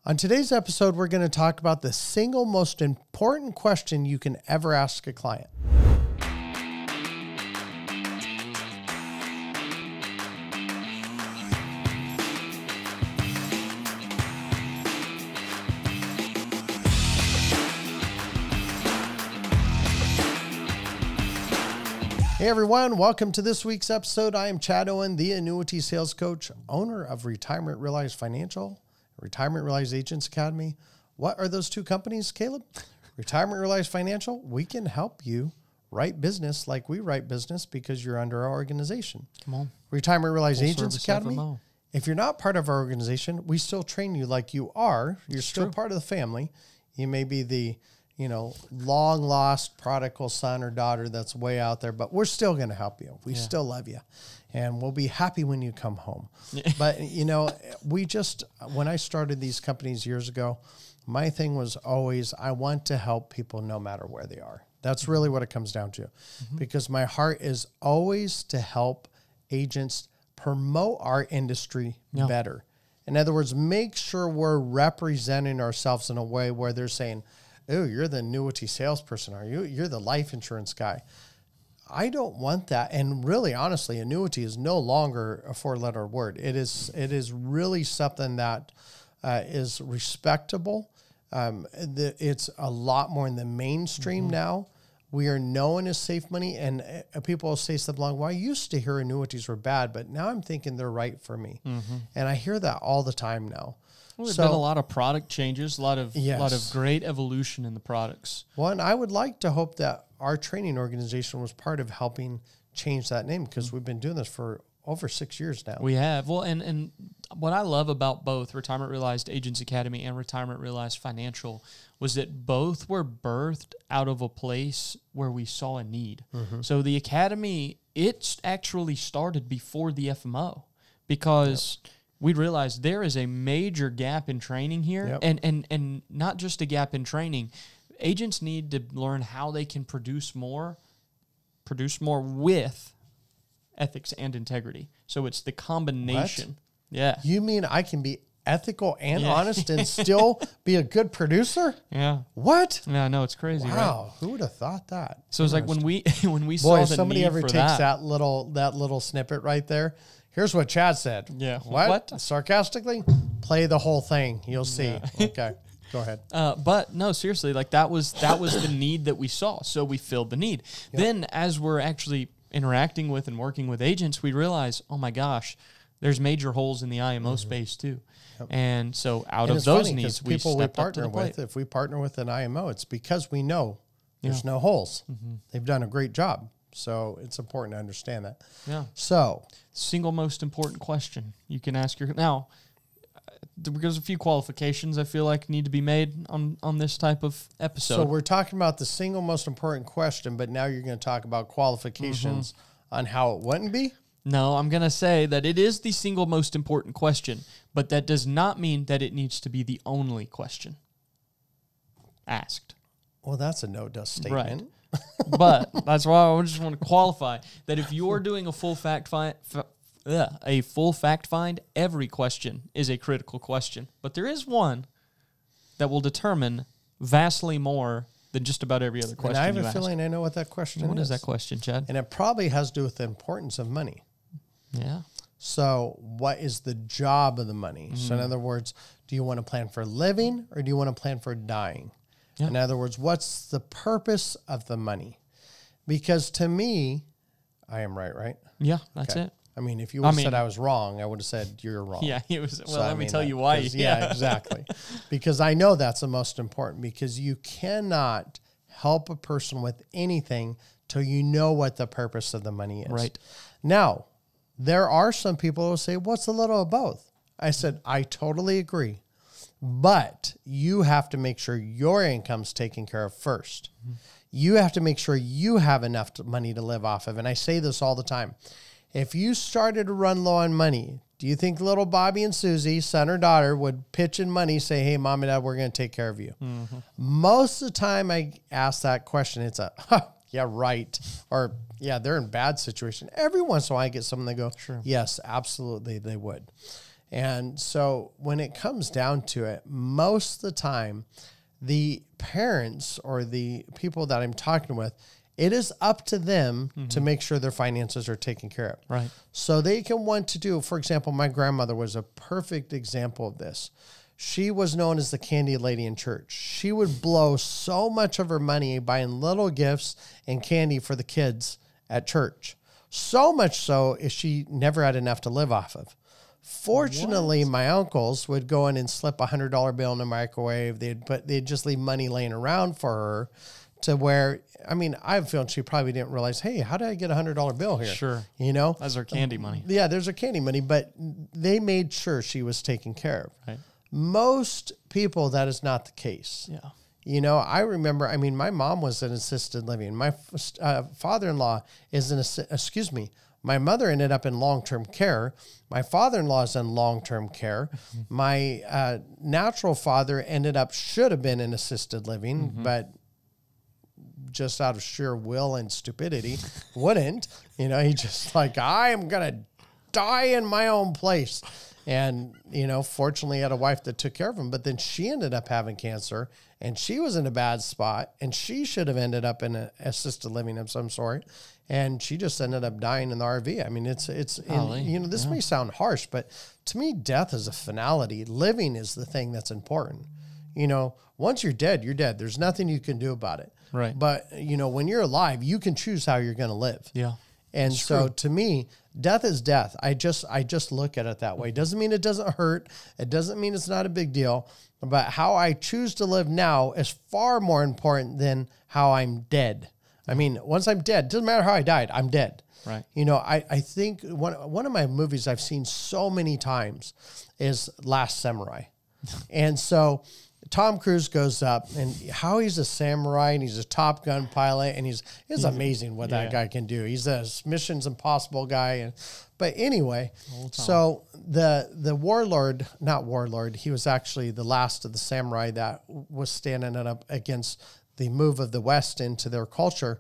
On today's episode, we're going to talk about the single most important question you can ever ask a client. Hey everyone, welcome to this week's episode. I am Chad Owen, the Annuity Sales Coach, owner of Retirement Realized Financial, Retirement Realized Agents Academy. What are those two companies, Caleb? Retirement Realized Financial, we can help you write business like we write business because you're under our organization. Come on. Retirement Realized Agents Academy, FMO. If you're not part of our organization, we still train you like you are. You're still part of the family. You may be the long lost prodigal son or daughter that's way out there, but we're still going to help you. We still love you, and we'll be happy when you come home. But, when I started these companies years ago, my thing was always, I want to help people no matter where they are. That's really what it comes down to, because my heart is always to help agents promote our industry better. In other words, make sure we're representing ourselves in a way where they're saying, oh, you're the annuity salesperson, are you? You're the life insurance guy. I don't want that. And really, honestly, annuity is no longer a four-letter word. It is really something that is respectable. It's a lot more in the mainstream now. We are known as safe money, and people will say something like, well, I used to hear annuities were bad, but now I'm thinking they're right for me. And I hear that all the time now. Well, there's been a lot of product changes, a lot of great evolution in the products. Well, and I would like to hope that our training organization was part of helping change that name, because we've been doing this for over 6 years now. We have. Well, and what I love about both Retirement Realized Agents Academy and Retirement Realized Financial was that both were birthed out of a place where we saw a need. So the Academy, it actually started before the FMO, because we realized there is a major gap in training here, and not just a gap in training. Agents need to learn how they can produce more with ethics and integrity. So it's the combination. What? Yeah. You mean I can be ethical and honest and still be a good producer? Yeah. What? Yeah, I know, it's crazy, wow, right? Who would have thought that? So it's like when we saw Boy, the if somebody need ever for takes that little snippet right there. Here's what Chad said. Yeah. What? Sarcastically? Play the whole thing. You'll see. Yeah. Okay. Go ahead. But no, seriously, like that was the need that we saw. So we filled the need. Then as we're actually interacting with and working with agents, we realize, oh my gosh, there's major holes in the IMO space too. And so out of those needs, we people we stepped up to partner the plate. with, if we partner with an IMO, it's because we know there's no holes. They've done a great job. So it's important to understand that. Yeah. So single most important question you can ask now, there's a few qualifications I feel like need to be made on this type of episode. So we're talking about the single most important question, but now you're going to talk about qualifications on how it wouldn't be? No, I'm going to say that it is the single most important question, but that does not mean that it needs to be the only question asked. Well, that's a no-dust statement. Right. But that's why I just want to qualify that if you're doing a full fact find, every question is a critical question. But there is one that will determine vastly more than just about every other question. And I have you a ask. feeling I know what that question is. What is that question, Chad? And it probably has to do with the importance of money. Yeah. So what is the job of the money? So in other words, do you want to plan for living or do you want to plan for dying? Yeah. In other words, what's the purpose of the money? Because to me, I am right? Yeah, that's it. I mean, if you would have said I was wrong, I would have said you're wrong. Yeah, it was. Well, So, let me tell you why. Yeah, exactly. Because I know that's the most important, because you cannot help a person with anything till you know what the purpose of the money is. Right. Now, there are some people who say, what's a little of both? I said, I totally agree. But you have to make sure your income's taken care of first. You have to make sure you have enough money to live off of. And I say this all the time. If you started to run low on money, do you think little Bobby and Susie, son or daughter, would pitch in money, say, hey, mom and dad, we're going to take care of you? Most of the time I ask that question, it's yeah, right. Or, yeah, they're in a bad situation. Every once in a while I get someone that go, yes, absolutely, they would. And so when it comes down to it, most of the time, the parents or the people that I'm talking with, it is up to them to make sure their finances are taken care of. Right. So they can want to do, for example, my grandmother was a perfect example of this. She was known as the candy lady in church. She would blow so much of her money buying little gifts and candy for the kids at church. So much so is she never had enough to live off of. Fortunately, my uncles would go in and slip $100 bill in the microwave. They'd just leave money laying around for her to where, I mean, I have a feeling she probably didn't realize, hey, how did I get $100 bill here? Sure. You know? That's her candy money. Yeah, there's her candy money, but they made sure she was taken care of. Right. Most people, that is not the case. Yeah. You know, I remember, I mean, my mom was in assisted living. My father-in-law is my mother ended up in long-term care. My father-in-law is in long-term care. My natural father should have been in assisted living, but just out of sheer will and stupidity, wouldn't. You know, he just like, I am going to die in my own place. And, you know, fortunately he had a wife that took care of him, but then she ended up having cancer and she was in a bad spot and she should have ended up in an assisted living of some sort. And she just ended up dying in the RV. I mean, you know, this may sound harsh, but to me, death is a finality. Living is the thing that's important. You know, once you're dead, you're dead. There's nothing you can do about it. Right. But, you know, when you're alive, you can choose how you're going to live. Yeah. And so to me, death is death. I just look at it that way. It doesn't mean it doesn't hurt. It doesn't mean it's not a big deal. But how I choose to live now is far more important than how I'm dead. I mean, once I'm dead, it doesn't matter how I died, I'm dead. Right. You know, I think one of my movies I've seen so many times is Last Samurai. And so Tom Cruise goes up and how he's a samurai and he's a Top Gun pilot and it's amazing what that guy can do. He's a Missions Impossible guy. But anyway, so the not warlord, he was actually the last of the samurai that was standing up against the move of the West into their culture.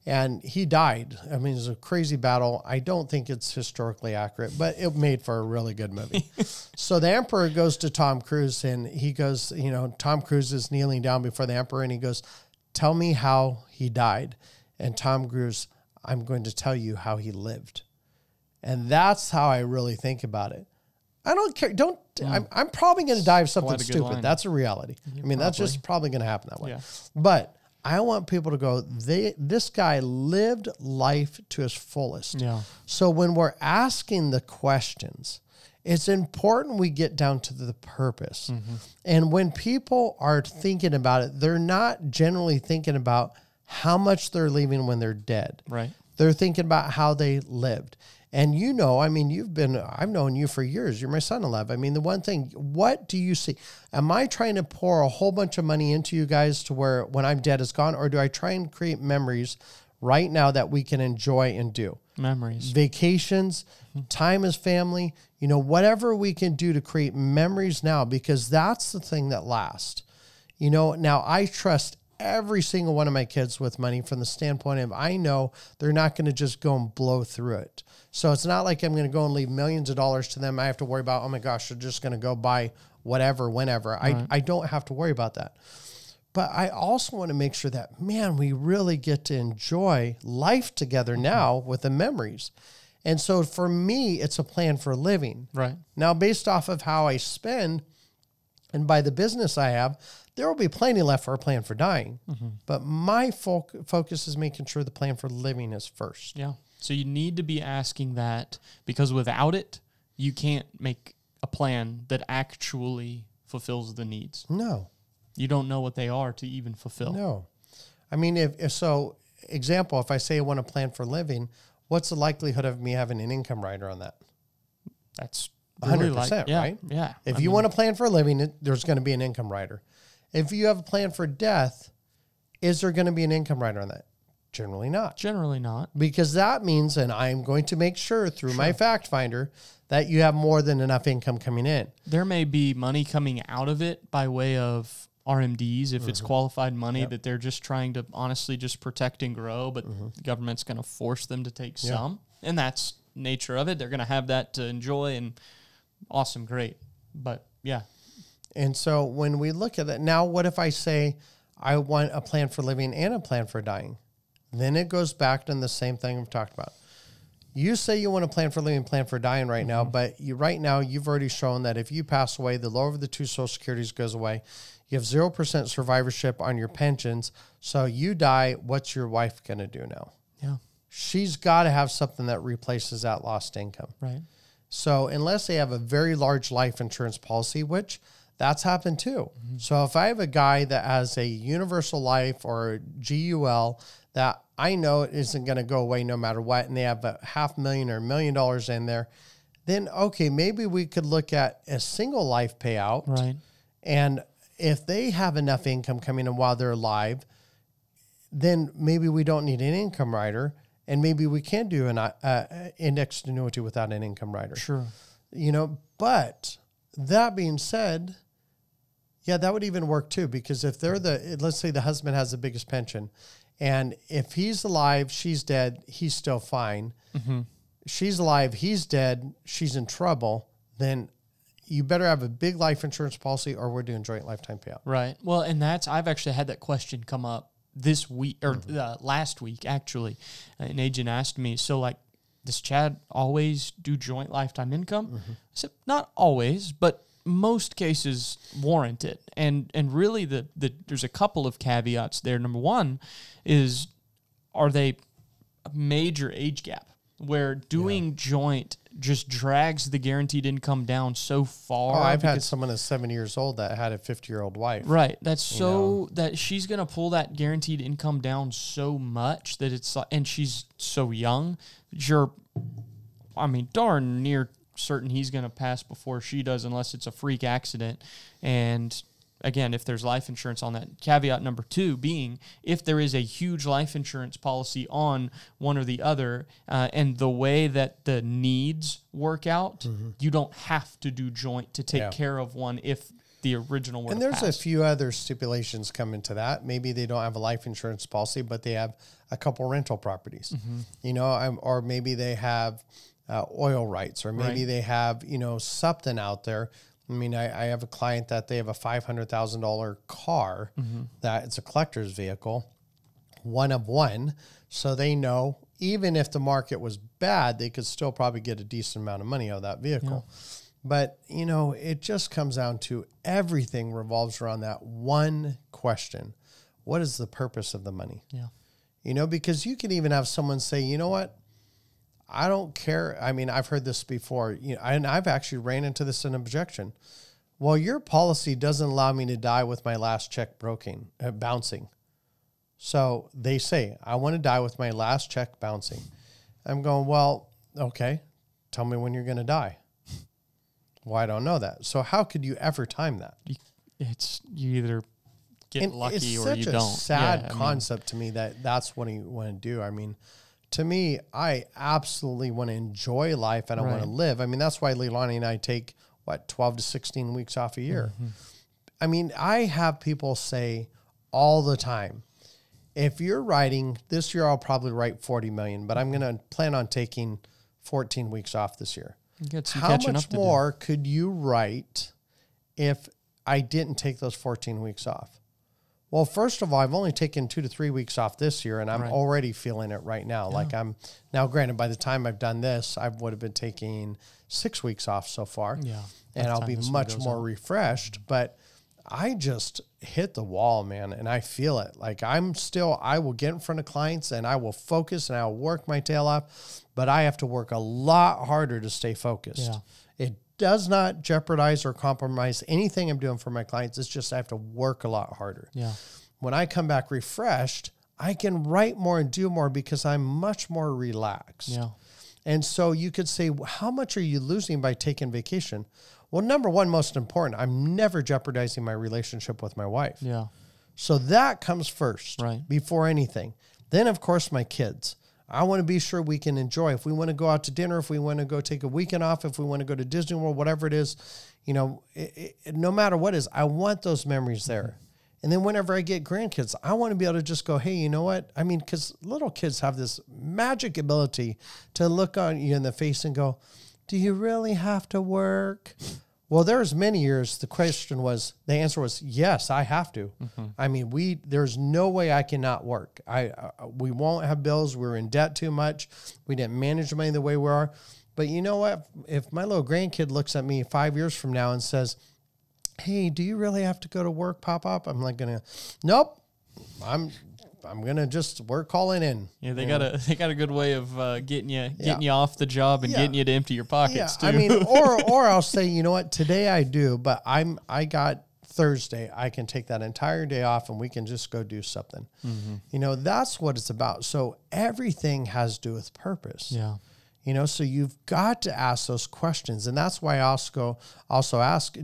And he died. I mean, it was a crazy battle. I don't think it's historically accurate, but it made for a really good movie. So the emperor goes to Tom Cruise and he goes, you know, Tom Cruise is kneeling down before the emperor and he goes, tell me how he died. And Tom Cruise, I'm going to tell you how he lived. And that's how I really think about it. I don't care. I'm probably going to die of something stupid. Line. That's a reality. I mean, that's just probably going to happen that way. Yeah. But I want people to go, this guy lived life to his fullest. Yeah. So when we're asking the questions, it's important we get down to the purpose. And when people are thinking about it, they're not generally thinking about how much they're leaving when they're dead. Right. They're thinking about how they lived. And you know, I mean, I've known you for years. You're my son-in-law. I mean, the one thing, what do you see? Am I trying to pour a whole bunch of money into you guys to where when I'm dead it's gone? Or do I try and create memories right now that we can enjoy and do? Memories. Vacations, time as family, you know, whatever we can do to create memories now, because that's the thing that lasts. You know, now I trust every single one of my kids with money from the standpoint of I know they're not going to just go and blow through it. So it's not like I'm going to go and leave millions of dollars to them. I have to worry about, oh my gosh, they're just going to go buy whatever, whenever. Right. I don't have to worry about that. But I also want to make sure that, man, we really get to enjoy life together now with the memories. And so for me, it's a plan for living. Right. Now, based off of how I spend and by the business I have, there will be plenty left for a plan for dying. But my focus is making sure the plan for living is first. Yeah. So you need to be asking that, because without it, you can't make a plan that actually fulfills the needs. No. You don't know what they are to even fulfill. No. I mean, if I say I want a plan for living, what's the likelihood of me having an income rider on that? That's 100%, right? Yeah. If you want a plan for a living, there's going to be an income rider. If you have a plan for death, is there going to be an income rider on that? Generally not. Generally not. Because that means, and I'm going to make sure through my fact finder, that you have more than enough income coming in. There may be money coming out of it by way of RMDs, if it's qualified money that they're just trying to honestly just protect and grow, but the government's going to force them to take some. And that's nature of it. They're going to have that to enjoy, and awesome, great. But yeah. And so when we look at it, now what if I say I want a plan for living and a plan for dying? Then it goes back to the same thing we've talked about. You say you want a plan for living, plan for dying right now, but right now you've already shown that if you pass away, the lower of the two Social Securities goes away. You have 0% survivorship on your pensions. So you die, what's your wife going to do now? Yeah. She's got to have something that replaces that lost income. Right. So unless they have a very large life insurance policy, which that's happened too. So if I have a guy that has a universal life or a GUL that I know it isn't going to go away no matter what, and they have $500,000 or $1 million in there, then okay, maybe we could look at a single life payout. Right. And if they have enough income coming in while they're alive, then maybe we don't need an income rider, and maybe we can do an indexed annuity without an income rider. Sure. But that being said, yeah, that would even work too, because if they're let's say the husband has the biggest pension, and if he's alive, she's dead, he's still fine. She's alive, he's dead, she's in trouble, then you better have a big life insurance policy or we're doing joint lifetime payout. Right. Well, and I've actually had that question come up this week or last week, actually. An agent asked me, so like, does Chad always do joint lifetime income? I said, not always, but most cases warrant it. And really there's a couple of caveats there. Number one is, are they a major age gap where doing joint just drags the guaranteed income down so far? Oh, I've had someone that's 7 years old that had a 50-year-old wife. Right. That's that she's going to pull that guaranteed income down so much that it's like, and she's so young, darn near certain he's going to pass before she does, unless it's a freak accident. And again, if there's life insurance on that. Caveat number two being, if there is a huge life insurance policy on one or the other, and the way that the needs work out, you don't have to do joint to take care of one if the original were. And there's a few other stipulations come into that. Maybe they don't have a life insurance policy, but they have a couple rental properties, or maybe they have oil rights, or maybe they have, something out there. I mean, I have a client that they have a $500,000 car that it's a collector's vehicle, one of one. So they know even if the market was bad, they could still probably get a decent amount of money out of that vehicle. Yeah. But, it just comes down to everything revolves around that one question. What is the purpose of the money? Yeah. Because you can even have someone say, you know what? I don't care. I mean, I've heard this before, and I've actually ran into this in objection. Well, your policy doesn't allow me to die with my last check bouncing. So they say, I want to die with my last check bouncing. I'm going, well, okay, tell me when you're going to die. Well, I don't know that. So how could you ever time that? You either get lucky or you don't. It's such a sad concept to me that's what you want to do. I mean, to me, I absolutely want to enjoy life and I want to live. I mean, that's why Leilani and I take, 12 to 16 weeks off a year. I mean, I have people say all the time, if you're writing, this year I'll probably write 40 million, but I'm going to plan on taking 14 weeks off this year. How much more could you write if I didn't take those 14 weeks off? Well, first of all, I've only taken 2 to 3 weeks off this year, and I'm already feeling it right now. Yeah. Like now, granted, by the time I've done this, I would have been taking 6 weeks off so far. Yeah. And I'll be much more refreshed, but I just hit the wall, man, and I feel it. Like I will get in front of clients and I will focus and I'll work my tail off, but I have to work a lot harder to stay focused. Yeah. It does not jeopardize or compromise anything I'm doing for my clients. It's just I have to work a lot harder. Yeah. When I come back refreshed, I can write more and do more because I'm much more relaxed. Yeah. And so you could say, how much are you losing by taking vacation? Well, number one, most important, I'm never jeopardizing my relationship with my wife. Yeah. So that comes first before anything. Then, of course, my kids. I want to be sure we can enjoy. If we want to go out to dinner, if we want to go take a weekend off, if we want to go to Disney World, whatever it is, no matter what it is, I want those memories there. And then whenever I get grandkids, I want to be able to just go, hey, you know what? I mean, because little kids have this magic ability to look on you in the face and go, do you really have to work? Well, there's many years the answer was, yes, I have to. I mean, there's no way I cannot work. We won't have bills. We're in debt too much. We didn't manage money the way we are. But you know what? If my little grandkid looks at me 5 years from now and says, hey, do you really have to go to work, Pop? I'm like nope. I'm gonna just work calling in. Yeah, they got a good way of getting you off the job and getting you to empty your pockets too. I mean, or I'll say, you know what, today I do, but I got Thursday. I can take that entire day off and we can just go do something. You know, that's what it's about. So everything has to do with purpose. Yeah. You know, so you've got to ask those questions. And that's why I also ask,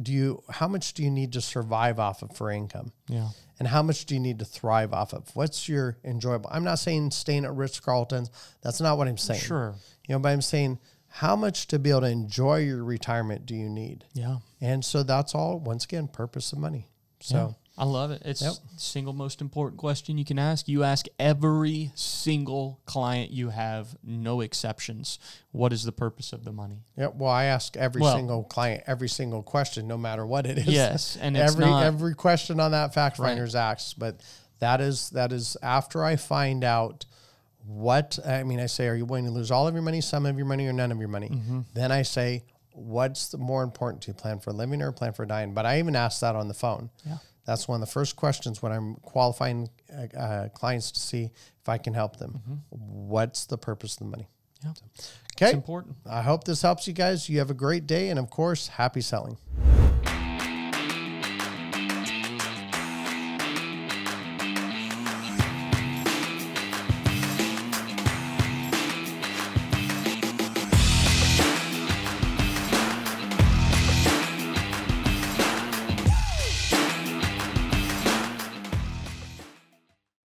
how much do you need to survive off of for income? Yeah. And how much do you need to thrive off of? What's your enjoyable? I'm not saying staying at Ritz-Carlton's. That's not what I'm saying. Sure. You know, but I'm saying how much to be able to enjoy your retirement do you need? Yeah. And so that's all, once again, purpose of money. So. Yeah. I love it. It's the single most important question you can ask. You ask every single client you have, no exceptions. What is the purpose of the money? Yeah, well, I ask every single client every single question, no matter what it is. Yes, and every question on that Fact Finder's asked, but that is after I find out what I mean. I say, are you willing to lose all of your money, some of your money, or none of your money? Then I say, what's the more important to you, plan for a living or plan for dying? But I even ask that on the phone. Yeah. That's one of the first questions when I'm qualifying clients to see if I can help them. What's the purpose of the money? Yeah. Okay. It's important. I hope this helps you guys. You have a great day. And of course, happy selling.